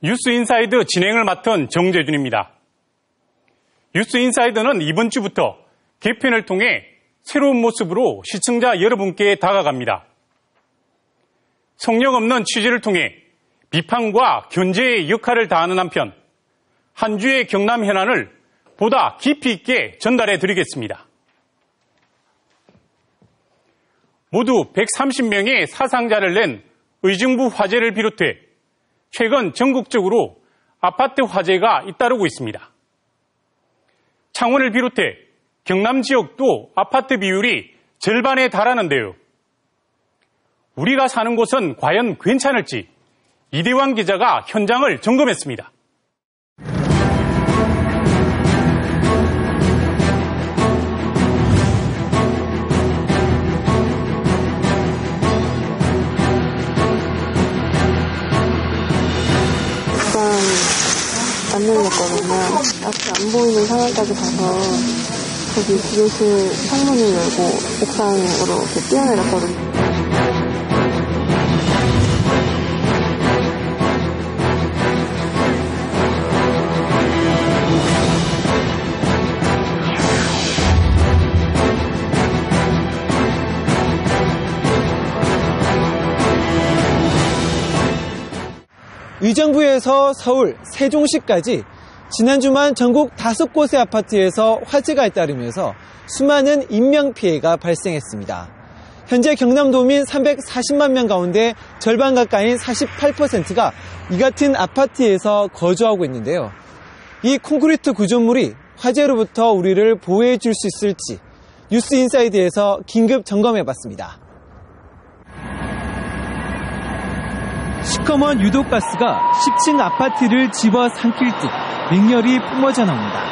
뉴스인사이드 진행을 맡은 정재준입니다. 뉴스인사이드는 이번 주부터 개편을 통해 새로운 모습으로 시청자 여러분께 다가갑니다. 성역 없는 취재를 통해 비판과 견제의 역할을 다하는 한편 한 주의 경남 현안을 보다 깊이 있게 전달해 드리겠습니다. 모두 130명의 사상자를 낸 의정부 화재를 비롯해 최근 전국적으로 아파트 화재가 잇따르고 있습니다. 창원을 비롯해 경남 지역도 아파트 비율이 절반에 달하는데요. 우리가 사는 곳은 과연 괜찮을지 이대환 기자가 현장을 점검했습니다. 안 열렸거든요. 앞이 안 보이는 상황까지 가서 거기 기계실 창문을 열고 옥상으로 이렇게 뛰어내렸거든요. 의정부에서 서울, 세종시까지 지난주만 전국 5곳의 아파트에서 화재가 잇따르면서 수많은 인명피해가 발생했습니다. 현재 경남도민 340만 명 가운데 절반 가까이인 48%가 이 같은 아파트에서 거주하고 있는데요. 이 콘크리트 구조물이 화재로부터 우리를 보호해 줄 수 있을지 뉴스인사이드에서 긴급 점검해봤습니다. 시커먼 유독가스가 10층 아파트를 집어삼킬 듯 맹렬히 뿜어져 나옵니다.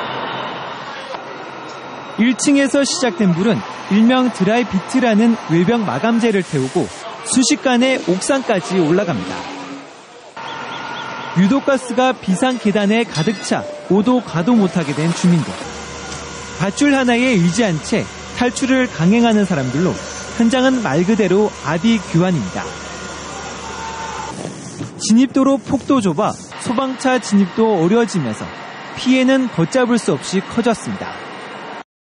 1층에서 시작된 불은 일명 드라이비트라는 외벽 마감재를 태우고 순식간에 옥상까지 올라갑니다. 유독가스가 비상 계단에 가득 차 오도 가도 못하게 된 주민들. 밧줄 하나에 의지한 채 탈출을 강행하는 사람들로 현장은 말 그대로 아비규환입니다. 진입도로 폭도 좁아 소방차 진입도 어려워지면서 피해는 걷잡을 수 없이 커졌습니다.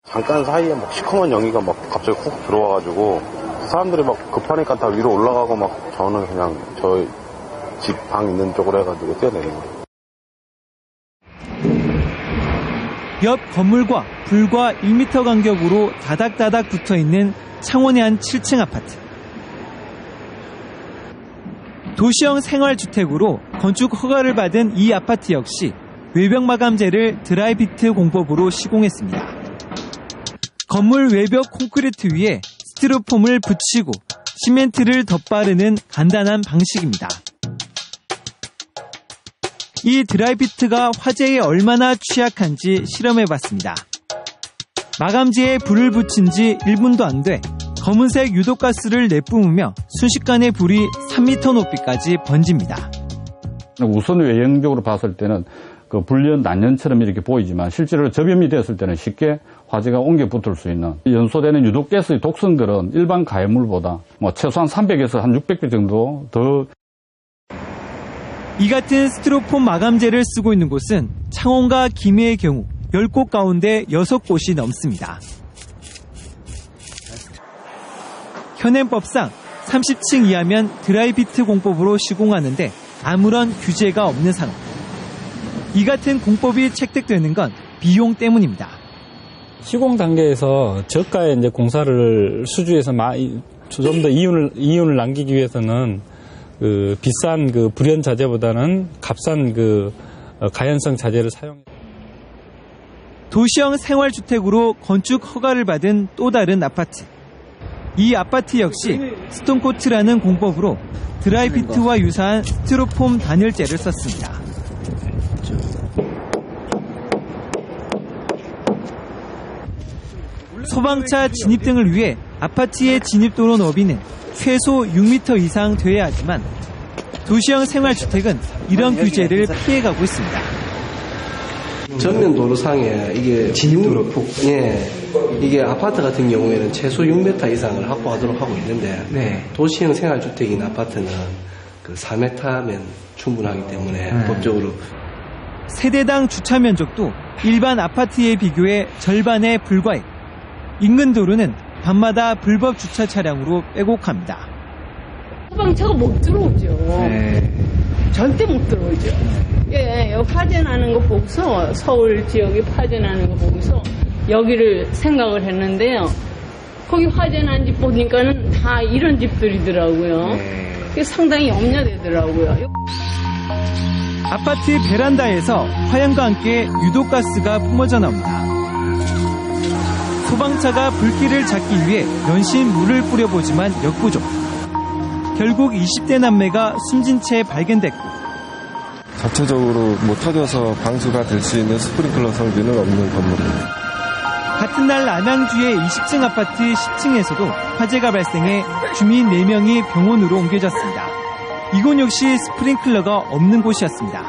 잠깐 사이에 막 시커먼 연기가 막 갑자기 훅 들어와가지고 사람들이 막 급하니까 다 위로 올라가고 막 저는 그냥 저 집 방 있는 쪽으로 해가지고 뛰어내린 거예요. 옆 건물과 불과 1m 간격으로 다닥다닥 붙어있는 창원의 한 7층 아파트. 도시형 생활주택으로 건축 허가를 받은 이 아파트 역시 외벽 마감재를 드라이비트 공법으로 시공했습니다. 건물 외벽 콘크리트 위에 스티로폼을 붙이고 시멘트를 덧바르는 간단한 방식입니다. 이 드라이비트가 화재에 얼마나 취약한지 실험해봤습니다. 마감재에 불을 붙인 지 1분도 안 돼 검은색 유독가스를 내뿜으며 순식간에 불이 3m 높이까지 번집니다. 우선 외형적으로 봤을 때는 그 불연 난연처럼 이렇게 보이지만 실제로 접염이 되었을 때는 쉽게 화재가 옮겨 붙을 수 있는 연소되는 유독가스의 독성들은 일반 가해물보다 최소한 300에서 한 600배 정도 더. 이 같은 스티로폼 마감재를 쓰고 있는 곳은 창원과 김해의 경우 10곳 가운데 6곳이 넘습니다. 현행법상 30층 이하면 드라이비트 공법으로 시공하는데 아무런 규제가 없는 상황. 이 같은 공법이 채택되는 건 비용 때문입니다. 시공 단계에서 저가의 이제 공사를 수주해서 좀 더 이윤을 남기기 위해서는 그 비싼 그 불연 자재보다는 값싼 그 가연성 자재를 사용. 도시형 생활주택으로 건축 허가를 받은 또 다른 아파트. 이 아파트 역시 스톤코트라는 공법으로 드라이비트와 유사한 스티로폼 단열재를 썼습니다. 소방차 진입 등을 위해 아파트의 진입도로 너비는 최소 6m 이상 돼야 하지만 도시형 생활주택은 이런 규제를 피해가고 있습니다. 전면 도로상에 이게 진입도로 이게 아파트 같은 경우에는 최소 6m 이상을 확보하도록 하고 있는데 도시형 생활주택인 아파트는 그 4m면 충분하기 때문에 법적으로. 세대당 주차 면적도 일반 아파트에 비교해 절반에 불과해 인근 도로는 밤마다 불법 주차 차량으로 빼곡합니다. 소방차가 못 들어오죠. 절대 못 들어오죠. 예, 화재 나는 거 보고서 서울 지역에 화재 나는 거 보고서 여기를 생각을 했는데요. 거기 화재 난 집 보니까는 다 이런 집들이더라고요. 그게 상당히 염려되더라고요. 아파트 베란다에서 화양과 함께 유독가스가 뿜어져 나옵니다. 소방차가 불길을 잡기 위해 연신 물을 뿌려보지만 역부족. 결국 20대 남매가 숨진 채 발견됐고 자체적으로 터져서 방수가 될 수 있는 스프링클러 설비는 없는 건물입니다. 같은 날 남양주의 20층 아파트 10층에서도 화재가 발생해 주민 4명이 병원으로 옮겨졌습니다. 이곳 역시 스프링클러가 없는 곳이었습니다.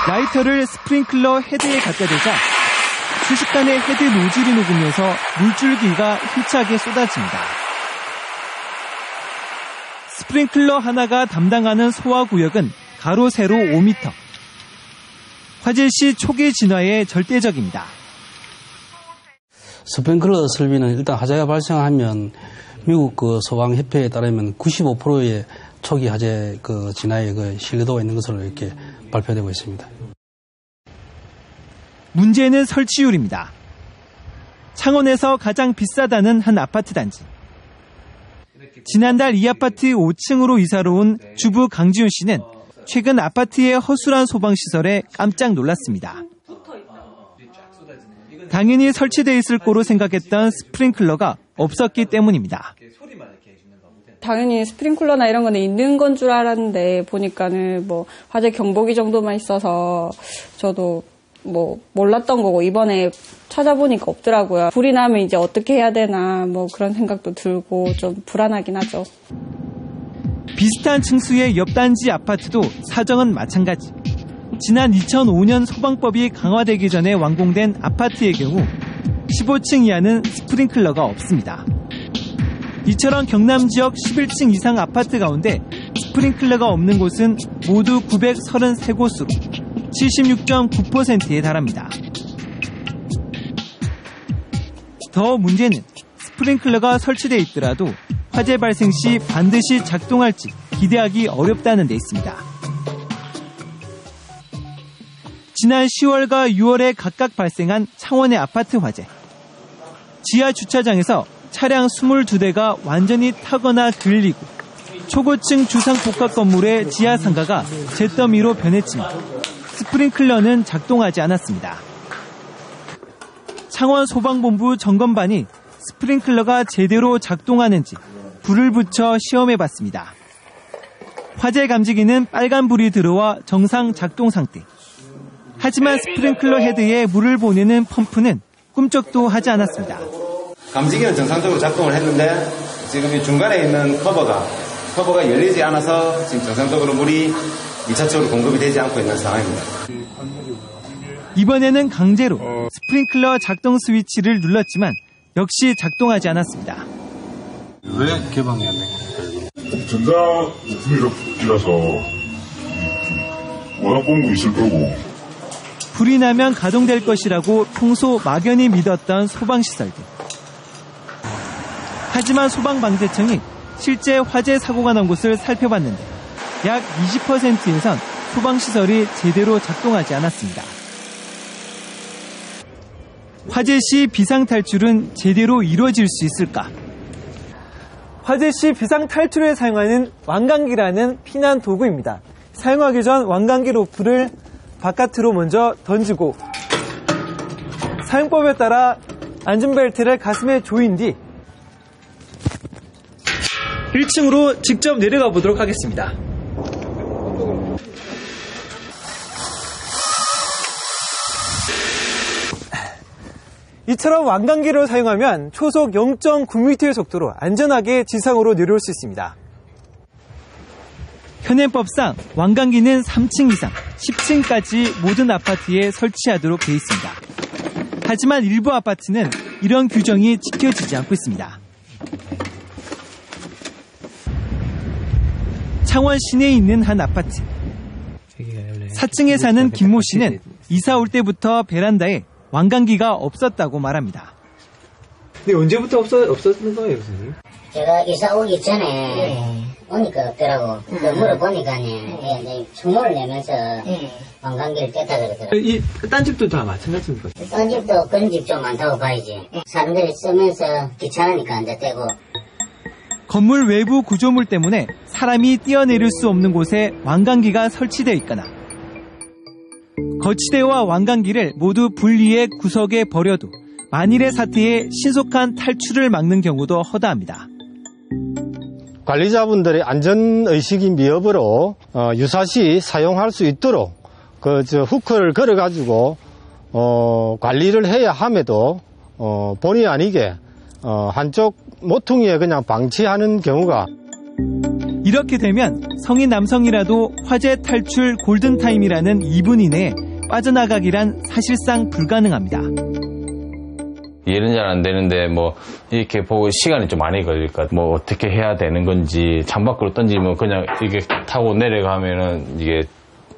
라이터를 스프링클러 헤드에 갖다 대자 순식간에 헤드 노즐이 녹으면서 물줄기가 힘차게 쏟아집니다. 스프링클러 하나가 담당하는 소화구역은 가로 세로 5m. 화재 시 초기 진화에 절대적입니다. 스프링클러 설비는 일단 화재가 발생하면 미국 소방협회에 따르면 95%의 초기 화재 진화에 신뢰도가 있는 것으로 이렇게 발표되고 있습니다. 문제는 설치율입니다. 창원에서 가장 비싸다는 한 아파트 단지. 지난달 이 아파트 5층으로 이사를 온 주부 강지훈 씨는 최근 아파트의 허술한 소방시설에 깜짝 놀랐습니다. 당연히 설치되어 있을 거로 생각했던 스프링클러가 없었기 때문입니다. 당연히 스프링클러나 이런 거는 있는 건 줄 알았는데 보니까는 화재 경보기 정도만 있어서 저도 몰랐던 거고 이번에 찾아보니까 없더라고요. 불이 나면 이제 어떻게 해야 되나 그런 생각도 들고 좀 불안하긴 하죠. 비슷한 층수의 옆 단지 아파트도 사정은 마찬가지. 지난 2005년 소방법이 강화되기 전에 완공된 아파트의 경우 15층 이하는 스프링클러가 없습니다. 이처럼 경남 지역 11층 이상 아파트 가운데 스프링클러가 없는 곳은 모두 933곳으로 76.9%에 달합니다. 더 문제는 스프링클러가 설치되어 있더라도 화재 발생 시 반드시 작동할지 기대하기 어렵다는 데 있습니다. 지난 10월과 6월에 각각 발생한 창원의 아파트 화재. 지하 주차장에서 차량 22대가 완전히 타거나 들리고 초고층 주상복합 건물의 지하 상가가 잿더미로 변했지만 스프링클러는 작동하지 않았습니다. 창원 소방본부 점검반이 스프링클러가 제대로 작동하는지 불을 붙여 시험해봤습니다. 화재 감지기는 빨간불이 들어와 정상 작동 상태. 하지만 스프링클러 헤드에 물을 보내는 펌프는 꿈쩍도 하지 않았습니다. 감지기는 정상적으로 작동을 했는데 지금 이 중간에 있는 커버가 열리지 않아서 지금 정상적으로 물이 2차적으로 공급이 되지 않고 있는 상황입니다. 이번에는 강제로 스프링클러 작동 스위치를 눌렀지만 역시 작동하지 않았습니다. 왜 개방이 안 된 겁니까? 전자부품이라서 워낙 공부 있을 거고 불이 나면 가동될 것이라고 평소 막연히 믿었던 소방시설들. 하지만 소방방재청이 실제 화재 사고가 난 곳을 살펴봤는데 약 20% 이상 소방시설이 제대로 작동하지 않았습니다. 화재 시 비상탈출은 제대로 이루어질 수 있을까? 화재 시 비상탈출에 사용하는 왕관기라는 피난 도구입니다. 사용하기 전 왕관기 로프를 바깥으로 먼저 던지고 사용법에 따라 안전벨트를 가슴에 조인 뒤 1층으로 직접 내려가 보도록 하겠습니다. 이처럼 왕관기를 사용하면 초속 0.9m의 속도로 안전하게 지상으로 내려올 수 있습니다. 현행법상 왕관기는 3층 이상, 10층까지 모든 아파트에 설치하도록 되어 있습니다. 하지만 일부 아파트는 이런 규정이 지켜지지 않고 있습니다. 창원 시내에 있는 한 아파트. 4층에 사는 김모 씨는 이사 올 때부터 베란다에 왕강기가 없었다고 말합니다. 근데 언제부터 없었는 거예요, 선생님? 제가 이사 오기 전에 오니까 없더라고. 물어보니까 이제 충고를 내면서 왕강기를 뗐다 그러더라고요. 딴 집도 다 마찬가지입니까? 딴 집도 그런 집 좀 많다고 봐야지. 사람들이 쓰면서 귀찮으니까 이제 떼고. 건물 외부 구조물 때문에 사람이 뛰어내릴 수 없는 곳에 왕강기가 설치되어 있거나 거치대와 왕강기를 모두 분리해 구석에 버려도 만일의 사태에 신속한 탈출을 막는 경우도 허다합니다. 관리자분들의 안전의식이 미흡으로 유사시 사용할 수 있도록 후크를 걸어가지고 관리를 해야 함에도 본의 아니게 한쪽 모퉁이에 그냥 방치하는 경우가. 이렇게 되면 성인 남성이라도 화재 탈출 골든타임이라는 2분 이내에 빠져나가기란 사실상 불가능합니다. 이해는 잘 안 되는데 이렇게 보고 시간이 좀 많이 걸릴까. 어떻게 해야 되는 건지, 창밖으로 던지면 그냥 이게 타고 내려가면은 이게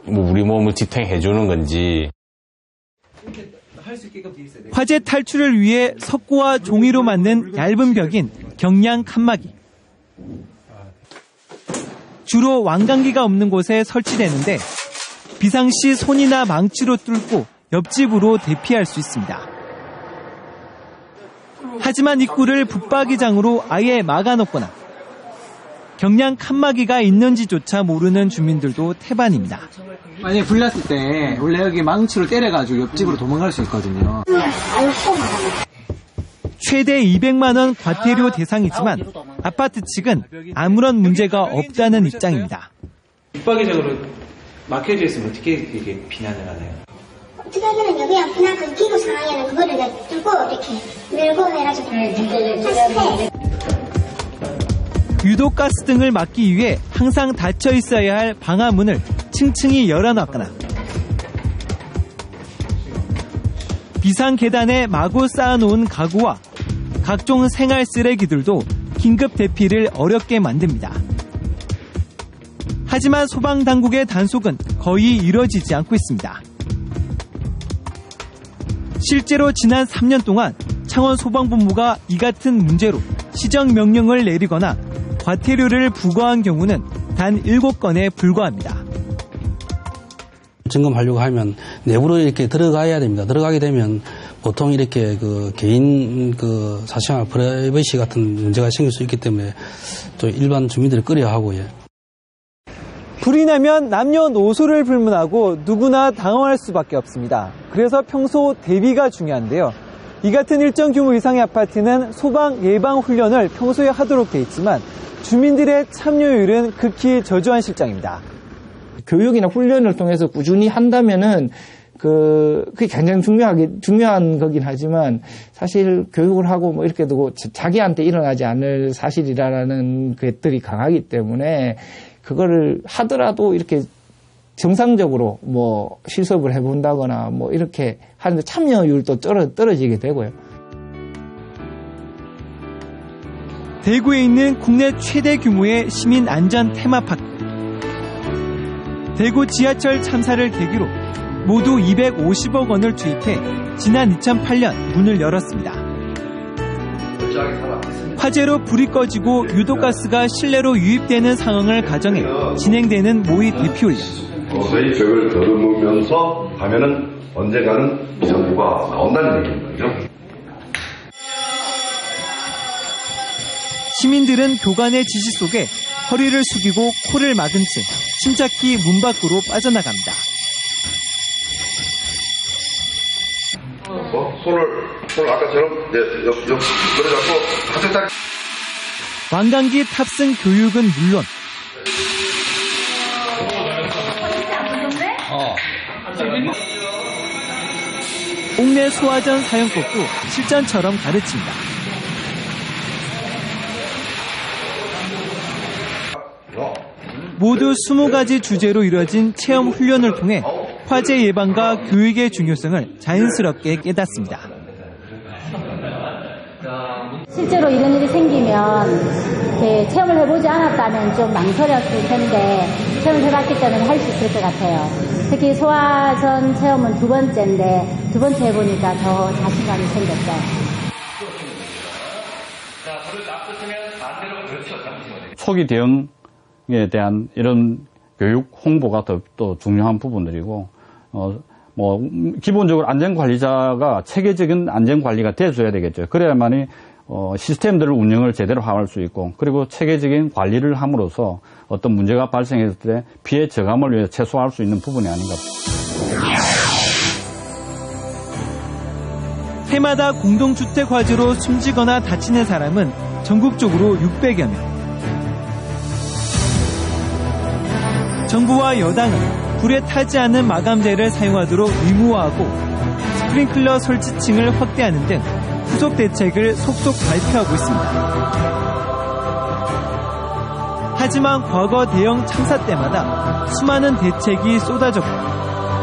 우리 몸을 지탱해 주는 건지. 화재 탈출을 위해 석고와 종이로 만든 얇은 벽인 경량 칸막이. 주로 왕강기가 없는 곳에 설치되는데 비상시 손이나 망치로 뚫고 옆집으로 대피할 수 있습니다. 하지만 입구를 붙박이장으로 아예 막아놓거나 경량 칸막이가 있는지조차 모르는 주민들도 태반입니다. 만약에 불났을 때 원래 여기 망치로 때려가지고 옆집으로 도망갈 수 있거든요. 최대 200만 원 과태료 대상이지만 아파트 측은 아무런 문제가 없다는 입장입니다. 붙박이장으로 막혀져 있으면 어떻게 이게 비난을 하나요? 어떻게 하기는 그냥 그 기구 상황에는 그거를 뚫고 이렇게 밀고 해가지고 유독 가스 등을 막기 위해 항상 닫혀 있어야 할 방화문을 층층이 열어놨거나 비상 계단에 마구 쌓아놓은 가구와 각종 생활 쓰레기들도 긴급 대피를 어렵게 만듭니다. 하지만 소방당국의 단속은 거의 이뤄지지 않고 있습니다. 실제로 지난 3년 동안 창원 소방본부가 이 같은 문제로 시정명령을 내리거나 과태료를 부과한 경우는 단 7건에 불과합니다. 점검하려고 하면 내부로 이렇게 들어가야 됩니다. 들어가게 되면 보통 이렇게 개인 사생활 프라이버시 같은 문제가 생길 수 있기 때문에 또 일반 주민들이 꺼려하고요. 불이 나면 남녀노소를 불문하고 누구나 당황할 수밖에 없습니다. 그래서 평소 대비가 중요한데요. 이 같은 일정 규모 이상의 아파트는 소방 예방 훈련을 평소에 하도록 돼 있지만 주민들의 참여율은 극히 저조한 실정입니다. 교육이나 훈련을 통해서 꾸준히 한다면은 그게 굉장히 중요한 거긴 하지만 사실 교육을 하고 이렇게 두고 자기한테 일어나지 않을 사실이라는 것들이 강하기 때문에 그거를 하더라도 이렇게 정상적으로 실습을 해본다거나 이렇게 하는데 참여율도 떨어지게 되고요. 대구에 있는 국내 최대 규모의 시민 안전 테마파크. 대구 지하철 참사를 계기로 모두 250억 원을 투입해 지난 2008년 문을 열었습니다. 화재로 불이 꺼지고 유독가스가 실내로 유입되는 상황을 가정해 진행되는 모의 대피훈련. 서서히 벽을 더듬으면서 가면은 언젠가는 이정부가 나온다는 얘기인 거죠. 시민들은 교관의 지시 속에 허리를 숙이고 코를 막은 채 침착히 문 밖으로 빠져나갑니다. 손을 아까처럼 그래갖고 가슴딱. 왕강기 탑승 교육은 물론 옥내 소화전 사용법도 실전처럼 가르칩니다. 모두 20가지 주제로 이루어진 체험 훈련을 통해 화재 예방과 교육의 중요성을 자연스럽게 깨닫습니다. 실제로 이런 일이 생기면 이렇게 만약에 체험을 해보지 않았다면 좀 망설였을 텐데 체험을 해봤기 때문에 할 수 있을 것 같아요. 특히 소화전 체험은 2번째인데 2번째 해보니까 더 자신감이 생겼어요. 초기 대응에 대한 이런 교육 홍보가 또 중요한 부분들이고, 기본적으로 안전관리자가 체계적인 안전관리가 돼줘야 되겠죠. 그래야만이 시스템들을 운영을 제대로 할 수 있고, 그리고 체계적인 관리를 함으로써 어떤 문제가 발생했을 때 피해 저감을 위해 최소화할 수 있는 부분이 아닌가. 해마다 공동주택 화재로 숨지거나 다치는 사람은 전국적으로 600여 명. 정부와 여당은 불에 타지 않는 마감재를 사용하도록 의무화하고 스프링클러 설치층을 확대하는 등 후속 대책을 속속 발표하고 있습니다. 하지만 과거 대형 참사 때마다 수많은 대책이 쏟아졌고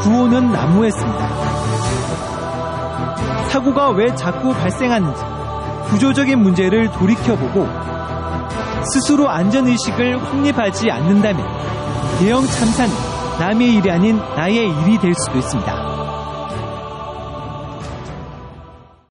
구호는 난무했습니다. 사고가 왜 자꾸 발생하는지 구조적인 문제를 돌이켜보고 스스로 안전의식을 확립하지 않는다면 대형 참사는 남의 일이 아닌 나의 일이 될 수도 있습니다.